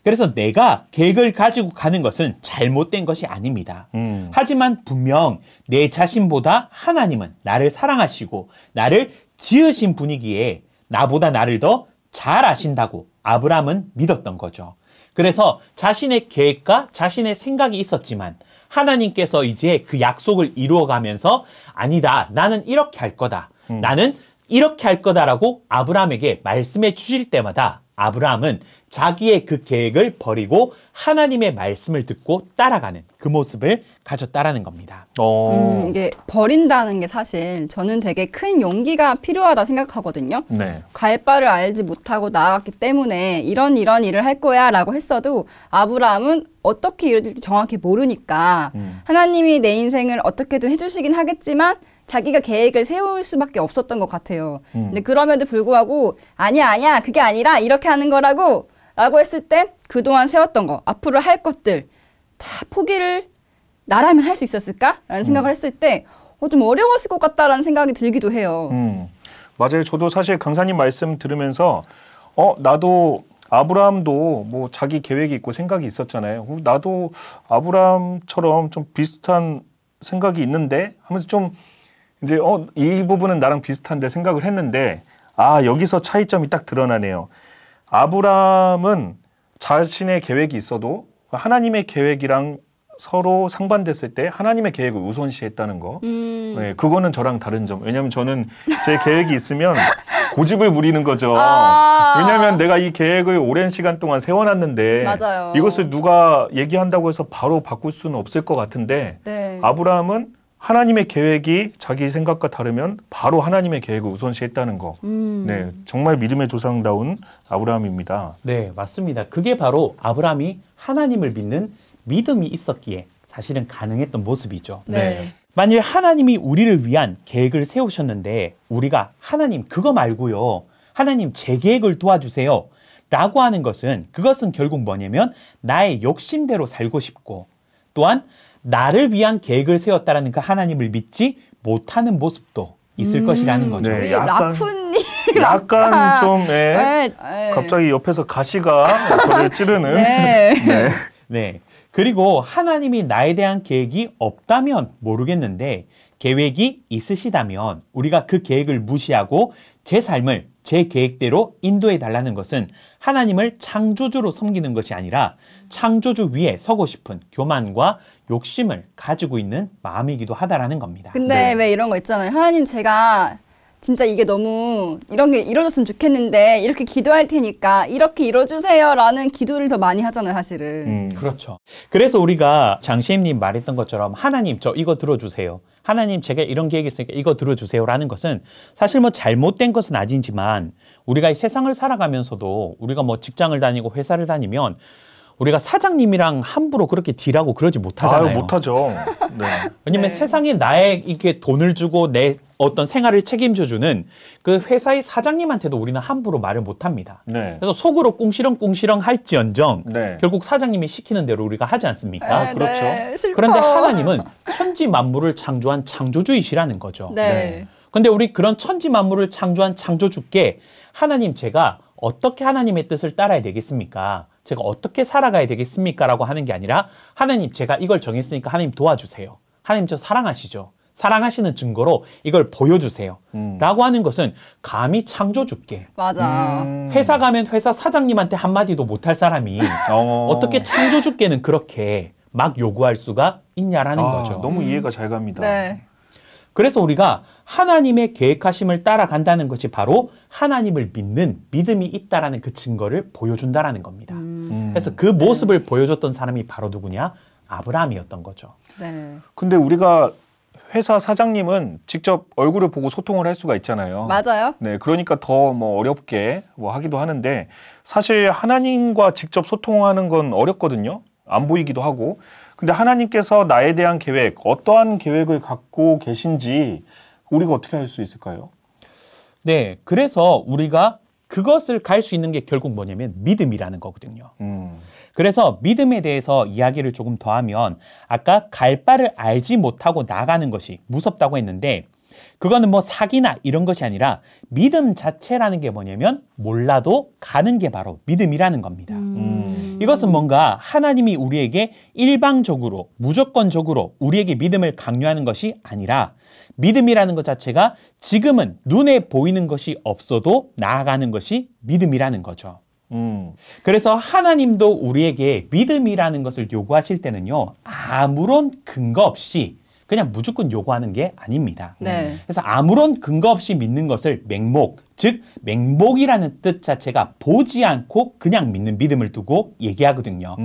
그래서 내가 계획을 가지고 가는 것은 잘못된 것이 아닙니다. 하지만 분명 내 자신보다 하나님은 나를 사랑하시고 나를 지으신 분이기에 나보다 나를 더 잘 아신다고 아브라함은 믿었던 거죠. 그래서 자신의 계획과 자신의 생각이 있었지만 하나님께서 이제 그 약속을 이루어가면서 아니다, 나는 이렇게 할 거다. 나는 이렇게 할 거다라고 아브라함에게 말씀해 주실 때마다 아브라함은 자기의 그 계획을 버리고 하나님의 말씀을 듣고 따라가는 그 모습을 가졌다라는 겁니다. 이게 버린다는 게 사실 저는 되게 큰 용기가 필요하다 생각하거든요. 네. 갈 바를 알지 못하고 나아갔기 때문에 이런 일을 할 거야 라고 했어도 아브라함은 어떻게 이루어질지 정확히 모르니까 하나님이 내 인생을 어떻게든 해주시긴 하겠지만 자기가 계획을 세울 수밖에 없었던 것 같아요. 근데 그럼에도 불구하고 아니야 그게 아니라 이렇게 하는 거라고 했을 때 그동안 세웠던 거 앞으로 할 것들 다 포기를 나라면 할 수 있었을까? 라는 생각을 했을 때 좀 어려웠을 것 같다라는 생각이 들기도 해요. 맞아요. 저도 사실 강사님 말씀 들으면서 나도 아브라함도 뭐 자기 계획이 있고 생각이 있었잖아요. 나도 아브라함처럼 좀 비슷한 생각이 있는데 하면서 좀 이제 이 부분은 나랑 비슷한데 생각을 했는데 여기서 차이점이 딱 드러나네요. 아브라함은 자신의 계획이 있어도 하나님의 계획이랑 서로 상반됐을 때 하나님의 계획을 우선시했다는 거. 네, 그거는 저랑 다른 점. 왜냐하면 저는 제 계획이 있으면 고집을 부리는 거죠. 왜냐하면 내가 이 계획을 오랜 시간 동안 세워놨는데 맞아요. 이것을 누가 얘기한다고 해서 바로 바꿀 수는 없을 것 같은데 네. 아브라함은 하나님의 계획이 자기 생각과 다르면 바로 하나님의 계획을 우선시했다는 거. 네, 정말 믿음의 조상다운 아브라함입니다. 네, 맞습니다. 그게 바로 아브라함이 하나님을 믿는 믿음이 있었기에 사실은 가능했던 모습이죠. 네. 만일 하나님이 우리를 위한 계획을 세우셨는데 우리가 하나님 그거 말고요. 하나님 제 계획을 도와주세요. 라고 하는 것은 그것은 결국 뭐냐면 나의 욕심대로 살고 싶고 또한 나를 위한 계획을 세웠다라는 그 하나님을 믿지 못하는 모습도 있을 것이라는 거죠. 네, 우리 약간- 라쿤님 약간 좀 네. 갑자기 옆에서 가시가 저를 찌르는 네. 네. 네. 그리고 하나님이 나에 대한 계획이 없다면 모르겠는데 계획이 있으시다면 우리가 그 계획을 무시하고 제 삶을 제 계획대로 인도해 달라는 것은 하나님을 창조주로 섬기는 것이 아니라 창조주 위에 서고 싶은 교만과 욕심을 가지고 있는 마음이기도 하다라는 겁니다. 근데 왜 이런 거 있잖아요. 하나님 제가 진짜 이게 너무 이런 게 이루어졌으면 좋겠는데 이렇게 기도할 테니까 이렇게 이뤄주세요라는 기도를 더 많이 하잖아요, 사실은. 그렇죠. 그래서 우리가 장시임님 말했던 것처럼 하나님 저 이거 들어주세요. 하나님 제가 이런 계획이 있으니까 이거 들어주세요라는 것은 사실 뭐 잘못된 것은 아니지만 우리가 이 세상을 살아가면서도 우리가 뭐 직장을 다니고 회사를 다니면 우리가 사장님이랑 함부로 그렇게 딜하고 그러지 못하잖아요. 못하죠. 네. 왜냐면 세상에 나에게 돈을 주고 내 어떤 생활을 책임져주는 그 회사의 사장님한테도 우리는 함부로 말을 못합니다. 네. 그래서 속으로 꿍시렁꿍시렁 할지언정 네. 결국 사장님이 시키는 대로 우리가 하지 않습니까? 그렇죠. 네, 슬퍼. 그런데 하나님은 천지 만물을 창조한 창조주이시라는 거죠. 네. 근데 우리 그런 천지 만물을 창조한 창조주께 하나님 제가 어떻게 하나님의 뜻을 따라야 되겠습니까? 제가 어떻게 살아가야 되겠습니까? 라고 하는 게 아니라 하나님 제가 이걸 정했으니까 하나님 도와주세요. 하나님 저 사랑하시죠. 사랑하시는 증거로 이걸 보여주세요. 라고 하는 것은 감히 창조주께 맞아. 회사 가면 회사 사장님한테 한마디도 못할 사람이 어떻게 창조주께는 그렇게 막 요구할 수가 있냐라는 거죠. 너무 이해가 잘 갑니다. 네. 그래서 우리가 하나님의 계획하심을 따라간다는 것이 바로 하나님을 믿는 믿음이 있다라는 그 증거를 보여준다라는 겁니다. 그래서 그 모습을 보여줬던 사람이 바로 누구냐? 아브라함이었던 거죠. 네. 근데 우리가 회사 사장님은 직접 얼굴을 보고 소통을 할 수가 있잖아요. 맞아요. 네, 그러니까 더 뭐 어렵게 뭐 하기도 하는데 사실 하나님과 직접 소통하는 건 어렵거든요. 안 보이기도 하고. 근데 하나님께서 나에 대한 계획, 어떠한 계획을 갖고 계신지 우리가 어떻게 할 수 있을까요? 네, 그래서 우리가 그것을 갈 수 있는 게 결국 뭐냐면 믿음이라는 거거든요. 그래서 믿음에 대해서 이야기를 조금 더 하면 아까 갈 바를 알지 못하고 나가는 것이 무섭다고 했는데 그거는 뭐 사기나 이런 것이 아니라 믿음 자체라는 게 뭐냐면 몰라도 가는 게 바로 믿음이라는 겁니다. 이것은 뭔가 하나님이 우리에게 일방적으로 무조건적으로 우리에게 믿음을 강요하는 것이 아니라 믿음이라는 것 자체가 지금은 눈에 보이는 것이 없어도 나아가는 것이 믿음이라는 거죠. 그래서 하나님도 우리에게 믿음이라는 것을 요구하실 때는요, 아무런 근거 없이 그냥 무조건 요구하는 게 아닙니다. 네. 그래서 아무런 근거 없이 믿는 것을 맹목, 즉 맹목이라는 뜻 자체가 보지 않고 그냥 믿는 믿음을 두고 얘기하거든요.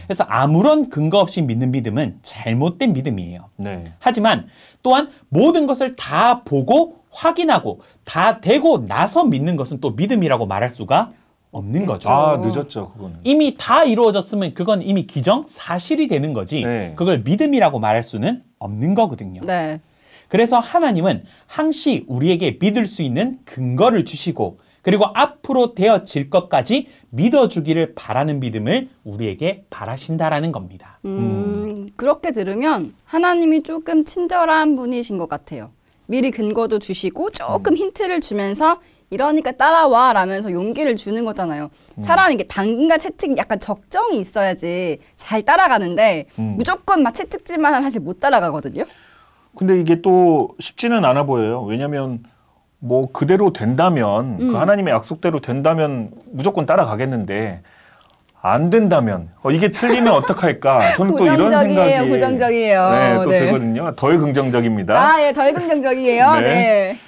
그래서 아무런 근거 없이 믿는 믿음은 잘못된 믿음이에요. 네. 하지만 또한 모든 것을 다 보고 확인하고 다 되고 나서 믿는 것은 또 믿음이라고 말할 수가 없는 거죠. 늦었죠, 그거는. 이미 다 이루어졌으면 그건 이미 기정 사실이 되는 거지 네. 그걸 믿음이라고 말할 수는 없는 거거든요. 네. 그래서 하나님은 항시 우리에게 믿을 수 있는 근거를 주시고 그리고 앞으로 되어질 것까지 믿어주기를 바라는 믿음을 우리에게 바라신다라는 겁니다. 그렇게 들으면 하나님이 조금 친절한 분이신 것 같아요. 미리 근거도 주시고 조금 힌트를 주면서 이러니까 따라와 라면서 용기를 주는 거잖아요. 사람이 이게 당근과 채찍 약간 적정이 있어야지 잘 따라가는데 무조건 막 채찍질만 하면 사실 못 따라가거든요. 근데 이게 또 쉽지는 않아 보여요. 왜냐하면 뭐 그대로 된다면 그 하나님의 약속대로 된다면 무조건 따라가겠는데 안 된다면 이게 틀리면 어떡할까? 저는 또 이런 생각이 부정적이에요. 네, 또 들거든요. 덜 긍정적입니다. 아, 예, 덜 긍정적이에요. 네. 네.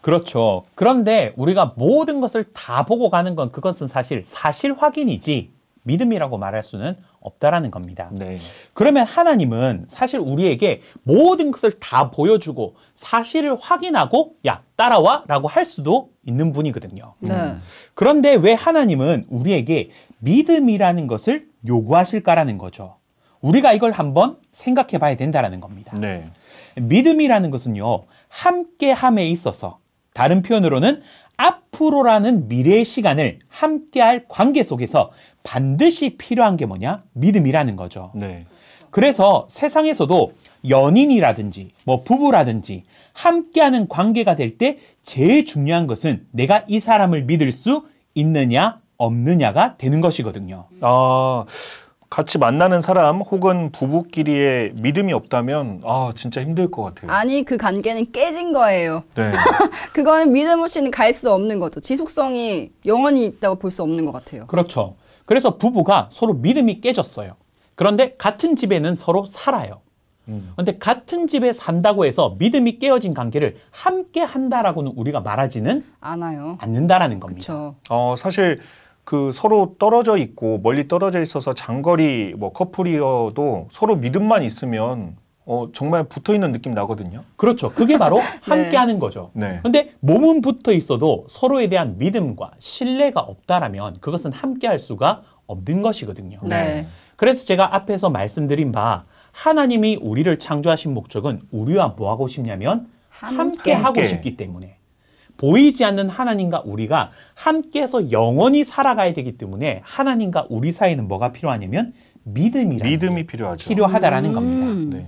그렇죠. 그런데 우리가 모든 것을 다 보고 가는 건 그것은 사실 확인이지 믿음이라고 말할 수는 없다라는 겁니다. 네. 그러면 하나님은 사실 우리에게 모든 것을 다 보여주고 사실을 확인하고 야 따라와 라고 할 수도 있는 분이거든요. 네. 그런데 왜 하나님은 우리에게 믿음이라는 것을 요구하실까라는 거죠. 우리가 이걸 한번 생각해 봐야 된다는 겁니다. 네. 믿음이라는 것은요, 함께함에 있어서 다른 표현으로는 앞으로라는 미래의 시간을 함께할 관계 속에서 반드시 필요한 게 뭐냐? 믿음이라는 거죠. 네. 그래서 세상에서도 연인이라든지 뭐 부부라든지 함께하는 관계가 될 때 제일 중요한 것은 내가 이 사람을 믿을 수 있느냐 없느냐가 되는 것이거든요. 같이 만나는 사람 혹은 부부끼리의 믿음이 없다면 진짜 힘들 것 같아요. 아니 그 관계는 깨진 거예요. 네. 그거는 믿음 없이는 갈 수 없는 거죠. 지속성이 영원히 있다고 볼 수 없는 것 같아요. 그렇죠. 그래서 부부가 서로 믿음이 깨졌어요. 그런데 같은 집에는 서로 살아요. 그런데 같은 집에 산다고 해서 믿음이 깨어진 관계를 함께 한다라고는 우리가 말하지는 않는다라는 겁니다. 그렇죠. 사실 그 서로 떨어져 있고 멀리 떨어져 있어서 장거리 뭐 커플이어도 서로 믿음만 있으면 정말 붙어 있는 느낌 나거든요. 그렇죠. 그게 바로 함께 하는 거죠. 네. 그런데 몸은 붙어 있어도 서로에 대한 믿음과 신뢰가 없다라면 그것은 함께 할 수가 없는 것이거든요. 네. 그래서 제가 앞에서 말씀드린 바 하나님이 우리를 창조하신 목적은 우리와 뭐 하고 싶냐면 함께 하고 싶기 때문에 보이지 않는 하나님과 우리가 함께해서 영원히 살아가야 되기 때문에 하나님과 우리 사이에는 뭐가 필요하냐면 믿음이 필요하다라는 겁니다. 네.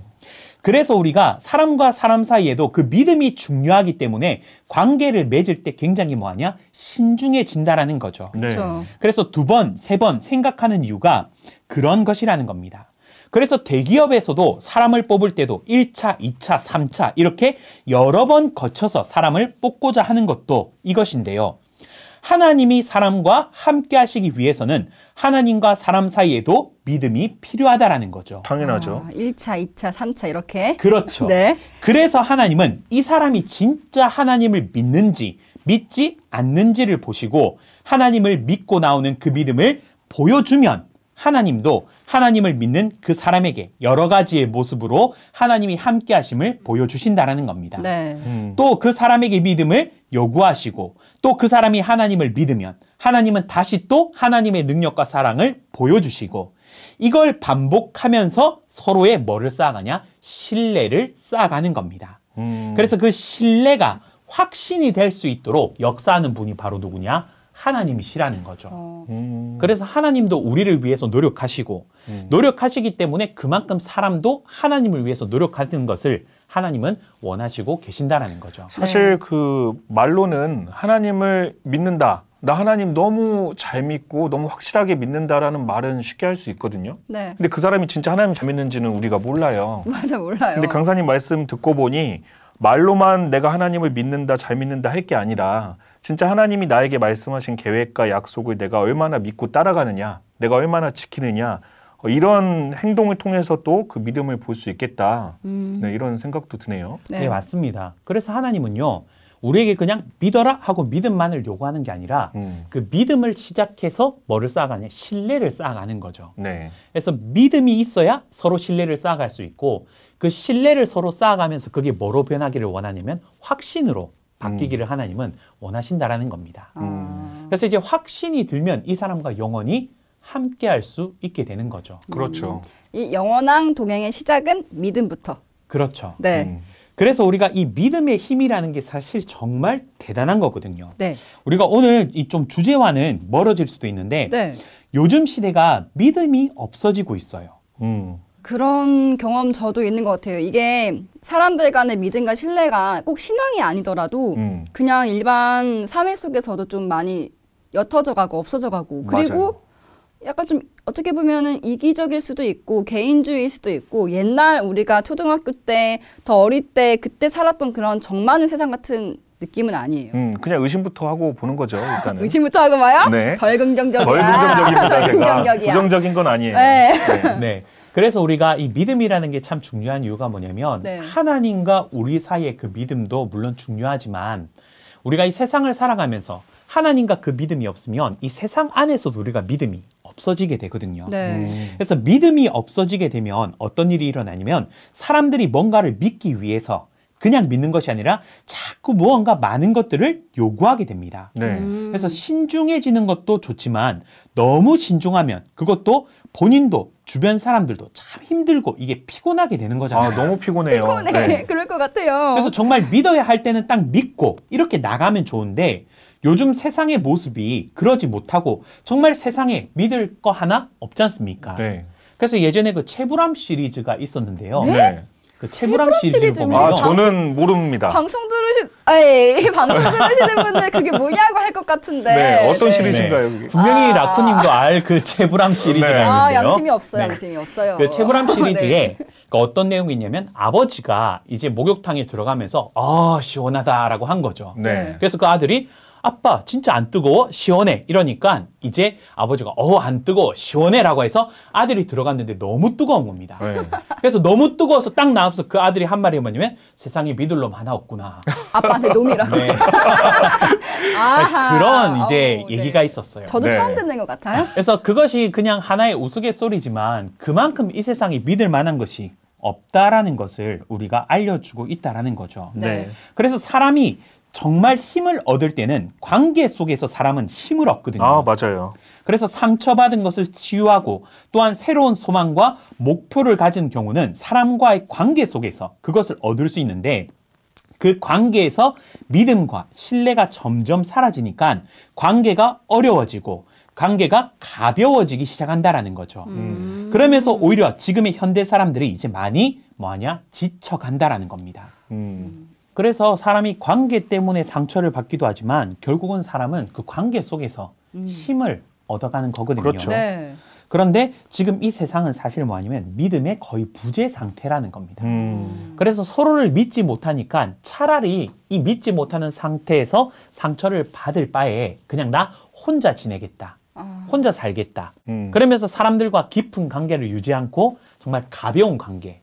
그래서 우리가 사람과 사람 사이에도 그 믿음이 중요하기 때문에 관계를 맺을 때 굉장히 뭐하냐? 신중해진다라는 거죠. 네. 그렇죠. 그래서 2번, 3번 생각하는 이유가 그런 것이라는 겁니다. 그래서 대기업에서도 사람을 뽑을 때도 1차, 2차, 3차 이렇게 여러 번 거쳐서 사람을 뽑고자 하는 것도 이것인데요. 하나님이 사람과 함께 하시기 위해서는 하나님과 사람 사이에도 믿음이 필요하다라는 거죠. 당연하죠. 1차, 2차, 3차 이렇게. 그렇죠. 네. 그래서 하나님은 이 사람이 진짜 하나님을 믿는지 믿지 않는지를 보시고 하나님을 믿고 나오는 그 믿음을 보여주면 하나님도 하나님을 믿는 그 사람에게 여러 가지의 모습으로 하나님이 함께 하심을 보여주신다라는 겁니다. 네. 또 그 사람에게 믿음을 요구하시고 또 그 사람이 하나님을 믿으면 하나님은 다시 또 하나님의 능력과 사랑을 보여주시고 이걸 반복하면서 서로의 뭐를 쌓아가냐? 신뢰를 쌓아가는 겁니다. 그래서 그 신뢰가 확신이 될 수 있도록 역사하는 분이 바로 누구냐? 하나님이시라는 거죠. 그래서 하나님도 우리를 위해서 노력하시고 노력하시기 때문에 그만큼 사람도 하나님을 위해서 노력하는 것을 하나님은 원하시고 계신다라는 거죠. 사실 그 말로는 하나님을 믿는다. 나 하나님 너무 잘 믿고 너무 확실하게 믿는다라는 말은 쉽게 할 수 있거든요. 네. 근데 그 사람이 진짜 하나님 잘 믿는지는 우리가 몰라요. 맞아, 몰라요. 근데 강사님 말씀 듣고 보니 말로만 내가 하나님을 믿는다, 잘 믿는다 할 게 아니라 진짜 하나님이 나에게 말씀하신 계획과 약속을 내가 얼마나 믿고 따라가느냐, 내가 얼마나 지키느냐, 이런 행동을 통해서 또 그 믿음을 볼 수 있겠다. 네, 이런 생각도 드네요. 네, 맞습니다. 그래서 하나님은요, 우리에게 그냥 믿어라 하고 믿음만을 요구하는 게 아니라 그 믿음을 시작해서 뭐를 쌓아가냐? 신뢰를 쌓아가는 거죠. 네. 그래서 믿음이 있어야 서로 신뢰를 쌓아갈 수 있고 그 신뢰를 서로 쌓아가면서 그게 뭐로 변하기를 원하냐면 확신으로 바뀌기를 하나님은 원하신다라는 겁니다. 그래서 이제 확신이 들면 이 사람과 영원히 함께 할 수 있게 되는 거죠. 그렇죠. 이 영원한 동행의 시작은 믿음부터. 그렇죠. 네. 그래서 우리가 이 믿음의 힘이라는 게 사실 정말 대단한 거거든요. 네. 우리가 오늘 이 좀 주제와는 멀어질 수도 있는데 네. 요즘 시대가 믿음이 없어지고 있어요. 그런 경험 저도 있는 것 같아요. 이게 사람들 간의 믿음과 신뢰가 꼭 신앙이 아니더라도 그냥 일반 사회 속에서도 좀 많이 옅어져 가고 없어져 가고 그리고 맞아요. 약간 좀 어떻게 보면은 이기적일 수도 있고 개인주의일 수도 있고 옛날 우리가 초등학교 때 더 어릴 때 그때 살았던 그런 정 많은 세상 같은 느낌은 아니에요. 그냥 의심부터 하고 보는 거죠, 일단은. 의심부터 하고 봐요? 네. 덜 긍정적이야. 덜 긍정적입니다, 덜 제가. 긍정적이야. 부정적인 건 아니에요. 네. 네. 네. 그래서 우리가 이 믿음이라는 게 참 중요한 이유가 뭐냐면 네. 하나님과 우리 사이의 그 믿음도 물론 중요하지만 우리가 이 세상을 살아가면서 하나님과 그 믿음이 없으면 이 세상 안에서도 우리가 믿음이 없어지게 되거든요. 네. 그래서 믿음이 없어지게 되면 어떤 일이 일어나냐면 사람들이 뭔가를 믿기 위해서 그냥 믿는 것이 아니라 자꾸 무언가 많은 것들을 요구하게 됩니다. 네. 그래서 신중해지는 것도 좋지만 너무 신중하면 그것도 본인도 주변 사람들도 참 힘들고 이게 피곤하게 되는 거잖아요. 너무 피곤해요. 피곤해. 네. 그럴 것 같아요. 그래서 정말 믿어야 할 때는 딱 믿고 이렇게 나가면 좋은데 요즘 세상의 모습이 그러지 못하고 정말 세상에 믿을 거 하나 없지 않습니까? 네. 그래서 예전에 그 채불암 시리즈가 있었는데요. 네. 그 채불암 시리즈 우리 보면요. 저는 모릅니다. 방송 들으시는 분들 그게 뭐냐고 할 것 같은데. 네, 어떤 네. 시리즈인가요? 그게? 분명히 라쿠님도 알 그 채불암 시리즈가 네. 있는데요. 양심이 없어요. 네. 양심이 없어요. 그 채불암 시리즈에 네. 그 어떤 내용이 있냐면 아버지가 이제 목욕탕에 들어가면서 시원하다라고 한 거죠. 네. 그래서 그 아들이 아빠 진짜 안 뜨거워? 시원해. 이러니까 이제 아버지가 안 뜨거워. 시원해라고 해서 아들이 들어갔는데 너무 뜨거운 겁니다. 네. 그래서 너무 뜨거워서 딱 나와서 그 아들이 한 말이 뭐냐면 세상에 믿을 놈 하나 없구나. 아빠한테 놈이라고. 네. 아하. 그런 이제 네. 얘기가 있었어요. 저도 네. 처음 듣는 것 같아요. 그래서 그것이 그냥 하나의 우스갯소리지만 그만큼 이 세상에 믿을 만한 것이 없다라는 것을 우리가 알려주고 있다라는 거죠. 네. 그래서 사람이 정말 힘을 얻을 때는 관계 속에서 사람은 힘을 얻거든요. 맞아요. 그래서 상처받은 것을 치유하고 또한 새로운 소망과 목표를 가진 경우는 사람과의 관계 속에서 그것을 얻을 수 있는데 그 관계에서 믿음과 신뢰가 점점 사라지니까 관계가 어려워지고 관계가 가벼워지기 시작한다라는 거죠. 그러면서 오히려 지금의 현대 사람들이 이제 많이 지쳐간다라는 겁니다. 그래서 사람이 관계 때문에 상처를 받기도 하지만 결국은 사람은 그 관계 속에서 힘을 얻어가는 거거든요. 그렇죠. 네. 그런데 지금 이 세상은 사실 뭐냐면 믿음의 거의 부재 상태라는 겁니다. 그래서 서로를 믿지 못하니까 차라리 이 믿지 못하는 상태에서 상처를 받을 바에 그냥 나 혼자 지내겠다. 혼자 살겠다. 그러면서 사람들과 깊은 관계를 유지 않고 정말 가벼운 관계.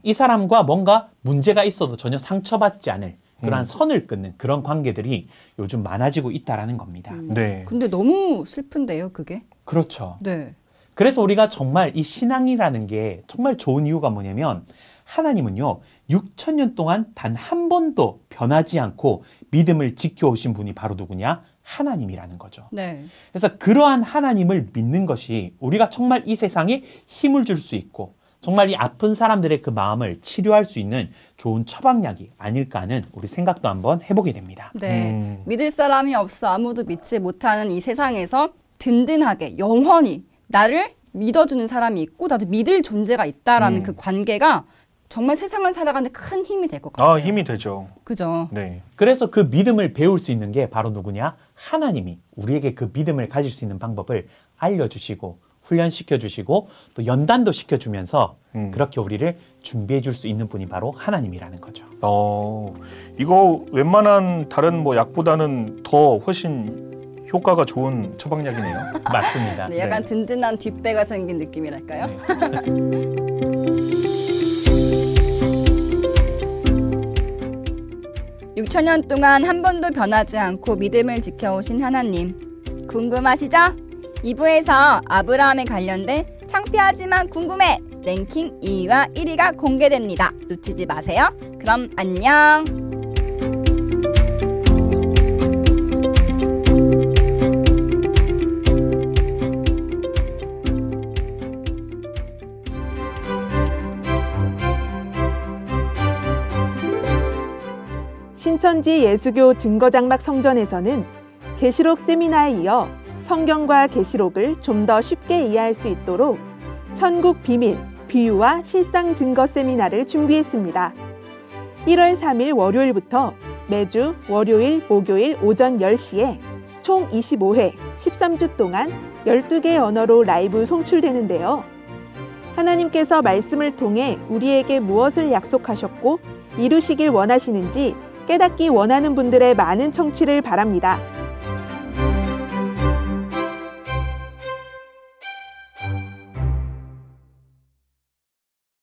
이 사람과 뭔가 문제가 있어도 전혀 상처받지 않을 그러한 선을 끊는 그런 관계들이 요즘 많아지고 있다라는 겁니다. 네. 근데 너무 슬픈데요, 그게? 그렇죠. 네. 그래서 우리가 정말 이 신앙이라는 게 정말 좋은 이유가 뭐냐면 하나님은요 6,000년 동안 단 한 번도 변하지 않고 믿음을 지켜오신 분이 바로 누구냐? 하나님이라는 거죠. 네. 그래서 그러한 하나님을 믿는 것이 우리가 정말 이 세상에 힘을 줄 수 있고 정말 이 아픈 사람들의 그 마음을 치료할 수 있는 좋은 처방약이 아닐까 하는 우리 생각도 한번 해보게 됩니다. 네. 믿을 사람이 없어 아무도 믿지 못하는 이 세상에서 든든하게 영원히 나를 믿어주는 사람이 있고 나도 믿을 존재가 있다라는 그 관계가 정말 세상을 살아가는 데 큰 힘이 될 것 같아요. 힘이 되죠. 그죠? 네. 그래서 그 믿음을 배울 수 있는 게 바로 누구냐? 하나님이 우리에게 그 믿음을 가질 수 있는 방법을 알려주시고 훈련시켜 주시고 또 연단도 시켜주면서 그렇게 우리를 준비해 줄 수 있는 분이 바로 하나님이라는 거죠. 이거 웬만한 다른 약보다는 더 훨씬 효과가 좋은 처방약이네요. 맞습니다. 네, 약간 든든한 뒷배가 생긴 느낌이랄까요? 네. 6,000년 동안 한 번도 변하지 않고 믿음을 지켜오신 하나님. 궁금하시죠? 2부에서 아브라함에 관련된 창피하지만 궁금해! 랭킹 2위와 1위가 공개됩니다. 놓치지 마세요. 그럼 안녕! 신천지 예수교 증거장막 성전에서는 계시록 세미나에 이어 성경과 계시록을 좀 더 쉽게 이해할 수 있도록 천국 비밀, 비유와 실상 증거 세미나를 준비했습니다. 1월 3일 월요일부터 매주 월요일, 목요일 오전 10시에 총 25회, 13주 동안 12개의 언어로 라이브 송출되는데요. 하나님께서 말씀을 통해 우리에게 무엇을 약속하셨고 이루시길 원하시는지 깨닫기 원하는 분들의 많은 청취를 바랍니다.